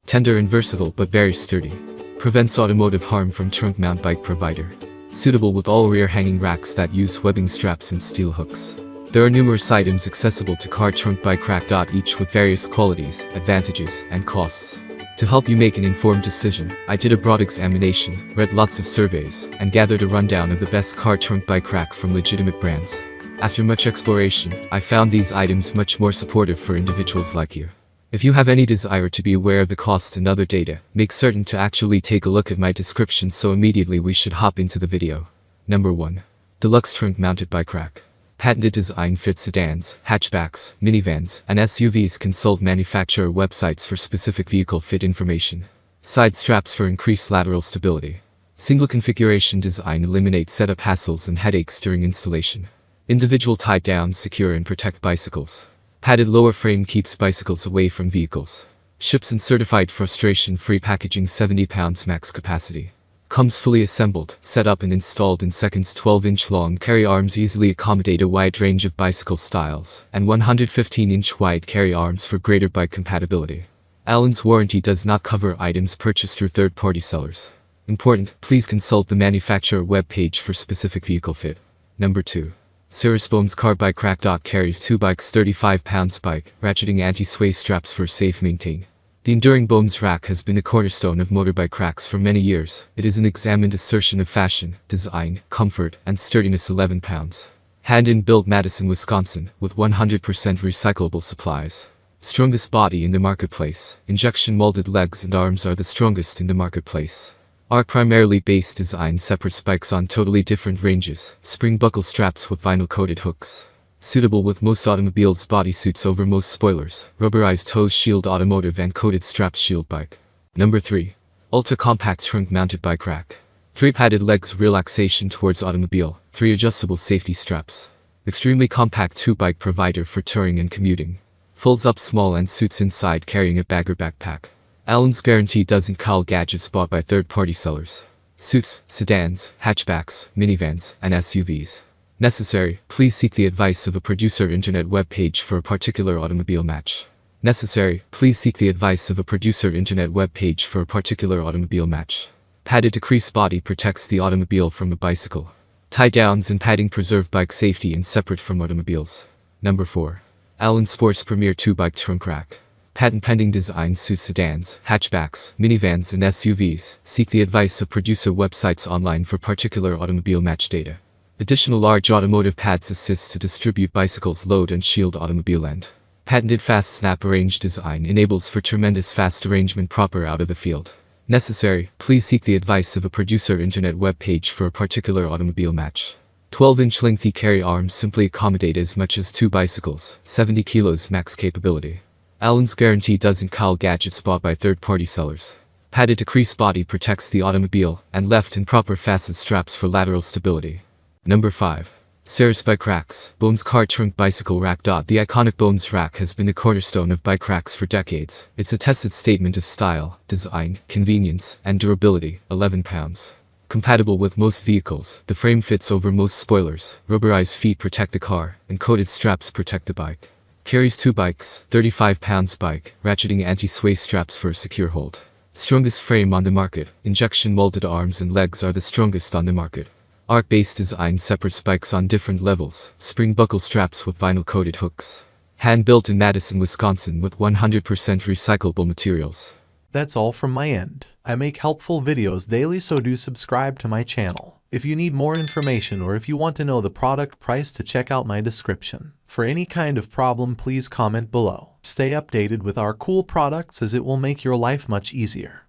Tender and versatile but very sturdy. Prevents automotive harm from trunk mount bike provider. Suitable with all rear hanging racks that use webbing straps and steel hooks. There are numerous items accessible to car trunk bike rack. Each with various qualities, advantages, and costs. To help you make an informed decision, I did a broad examination, read lots of surveys, and gathered a rundown of the best car trunk bike rack from legitimate brands. After much exploration, I found these items much more supportive for individuals like you. If you have any desire to be aware of the cost and other data, make certain to actually take a look at my description, so immediately we should hop into the video. Number 1. Deluxe Trunk Mounted Bike Rack. Patented design fits sedans, hatchbacks, minivans, and SUVs. Consult manufacturer websites for specific vehicle fit information. Side straps for increased lateral stability. Single configuration design eliminates setup hassles and headaches during installation. Individual tie down secure and protect bicycles. Padded lower frame keeps bicycles away from vehicles. Ships in certified frustration-free packaging. 70 pounds max capacity. Comes fully assembled, set up and installed in seconds. 12-inch long carry arms easily accommodate a wide range of bicycle styles, and 115-inch wide carry arms for greater bike compatibility. Allen's warranty does not cover items purchased through third-party sellers. Important, please consult the manufacturer web page for specific vehicle fit. Number 2. Cirrusboom's car bike rack. Carries 2 bikes. 35 pounds bike, ratcheting anti-sway straps for safe maintain. The enduring Bohm's rack has been a cornerstone of motorbike racks for many years. It is an examined assertion of fashion, design, comfort, and sturdiness. 11 pounds. Hand-in-built Madison, Wisconsin, with 100% recyclable supplies. Strongest body in the marketplace. Injection molded legs and arms are the strongest in the marketplace. Are primarily base design separate spikes on totally different ranges. Spring buckle straps with vinyl coated hooks. Suitable with most automobiles. Body suits over most spoilers. Rubberized hose shield automotive and coated straps shield bike. Number 3. Ultra compact trunk mounted bike rack. 3 padded legs relaxation towards automobile. 3 adjustable safety straps. Extremely compact 2 bike provider for touring and commuting. Folds up small and suits inside carrying a bag or backpack. Allen's guarantee doesn't cull gadgets bought by third-party sellers. Suits, sedans, hatchbacks, minivans, and SUVs. Necessary, please seek the advice of a producer internet web page for a particular automobile match. Necessary, please seek the advice of a producer internet web page for a particular automobile match. Padded decrease body protects the automobile from a bicycle. Tie downs and padding preserve bike safety and separate from automobiles. Number 4. Allen Sports Premier 2 Bike Trunk Rack. Patent pending design suits sedans, hatchbacks, minivans, and SUVs. Seek the advice of producer websites online for particular automobile match data. Additional large automotive pads assist to distribute bicycles load and shield automobile end. Patented fast snap arrange design enables for tremendous fast arrangement proper out of the field. Necessary, please seek the advice of a producer internet web page for a particular automobile match. 12-inch lengthy carry arms simply accommodate as much as 2 bicycles. 70 kilos max capability. Allen's guarantee doesn't cull gadgets bought by third-party sellers. Padded decrease body protects the automobile, and left and proper facet straps for lateral stability. Number 5. Cirrus Bike Racks, Bohm's car trunk bicycle rack. The iconic Bohm's rack has been a cornerstone of bike racks for decades. It's a tested statement of style, design, convenience, and durability. 11 pounds. Compatible with most vehicles, the frame fits over most spoilers. Rubberized feet protect the car, and coated straps protect the bike. Carries 2 bikes. 35 pounds bike, ratcheting anti-sway straps for a secure hold. Strongest frame on the market. Injection molded arms and legs are the strongest on the market. Arc-based design separate spikes on different levels. Spring buckle straps with vinyl coated hooks. Hand-built in Madison, Wisconsin with 100% recyclable materials. That's all from my end. I make helpful videos daily, so do subscribe to my channel. If you need more information or if you want to know the product price, to check out my description. For any kind of problem, please comment below. Stay updated with our cool products, as it will make your life much easier.